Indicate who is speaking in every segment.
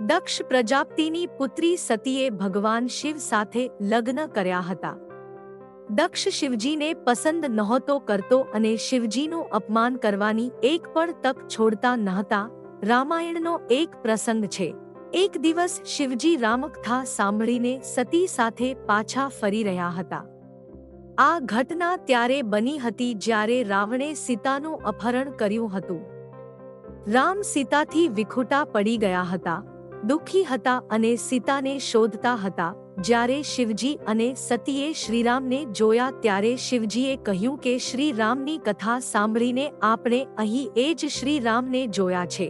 Speaker 1: દક્ષ પ્રજાપતિની પુત્રી સતીએ ભગવાન શિવ સાથે લગ્ન કર્યા હતા. દક્ષ શિવજીને પસંદ નહોતો કરતો અને શિવજીનું અપમાન કરવાની એક પણ તક છોડતા નહોતા. રામાયણનો એક પ્રસંગ છે. એક દિવસ શિવજી રામકથા સાંભળીને સતી સાથે પાછા ફરી રહ્યા હતા. આ ઘટના ત્યારે બની હતી જ્યારે રાવણે સીતાનું અપહરણ કર્યું હતું. રામ સીતાથી વિખૂટા પડી ગયા હતા, દુઃખી હતા અને સીતાને શોધતા હતા. જ્યારે શિવજી અને સતીએ શ્રીરામને જોયા ત્યારે શિવજીએ કહ્યું કે શ્રીરામની કથા સાંભળીને આપણે અહીં એ જ શ્રીરામને જોયા છે.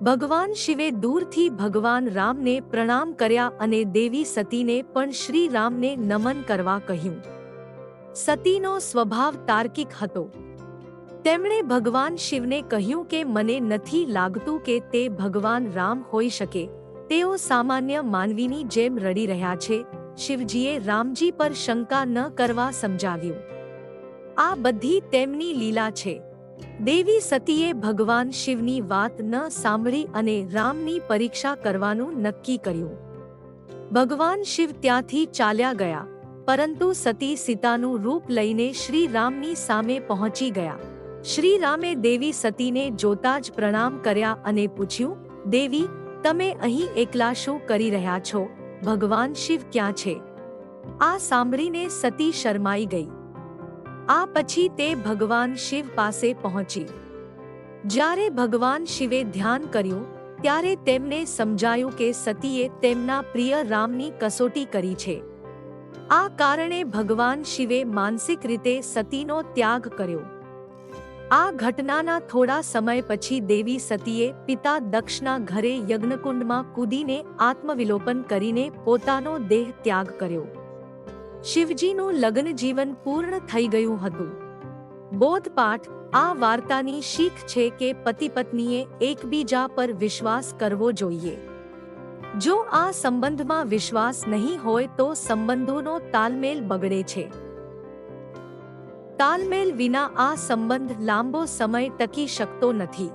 Speaker 1: ભગવાન શિવે દૂરથી ભગવાન રામને પ્રણામ કર્યા અને દેવી સતીને પણ શ્રીરામને નમન કરવા કહ્યું. સતીનો સ્વભાવ તાર્કિક હતો. તેમણે ભગવાન શિવને કહ્યું કે મને નથી લાગતું કે તે ભગવાન રામ હોઈ શકે. તેઓ સામાન્ય માનવીની જેમ રડી રહ્યા છે. શિવજીએ રામજી પર શંકા ન કરવા સમજાવ્યું. આ બધી તેમની લીલા છે. દેવી સતીએ ભગવાન શિવની વાત ન સાંભળી અને રામની પરીક્ષા કરવાનું નક્કી કર્યું. ભગવાન શિવ ત્યાંથી ચાલ્યા ગયા, પરંતુ સતી સીતાનું રૂપ લઈને શ્રીરામની સામે પહોંચી ગયા. શ્રીરામે દેવી સતીને જોતા જ પ્રણામ કર્યા અને પૂછ્યું, દેવી, તમે અહીં એકલા શું કરી રહ્યા છો? ભગવાન શિવ ક્યાં છે? આ સાંભળીને સતી શરમાઈ ગઈ. આ પછી તે ભગવાન શિવ પાસે પહોંચી. જ્યારે ભગવાન શિવે ધ્યાન કર્યું ત્યારે તેમને સમજાયું કે સતીએ તેમના પ્રિય રામની કસોટી કરી છે. આ કારણે ભગવાન શિવે માનસિક રીતે સતીનો ત્યાગ કર્યો. આ ઘટનાના થોડા સમય પછી દેવી સતીએ પિતા દક્ષના ઘરે યજ્ઞકુંડમાં કૂદીને આત્મવિલોપન કરીને પોતાનો દેહ ત્યાગ કર્યો. શિવજીનું લગ્ન જીવન પૂર્ણ થઈ ગયું હતું. બોધપાઠ: આ વાર્તાની શીખ છે કે પતિ પત્નીએ એકબીજા પર વિશ્વાસ કરવો જોઈએ. જો આ સંબંધમાં વિશ્વાસ નહીં હોય તો સંબંધોનો તાલમેલ બગડે છે. તાલમેલ વિના આ સંબંધ લાંબો સમય ટકી શકતો નથી.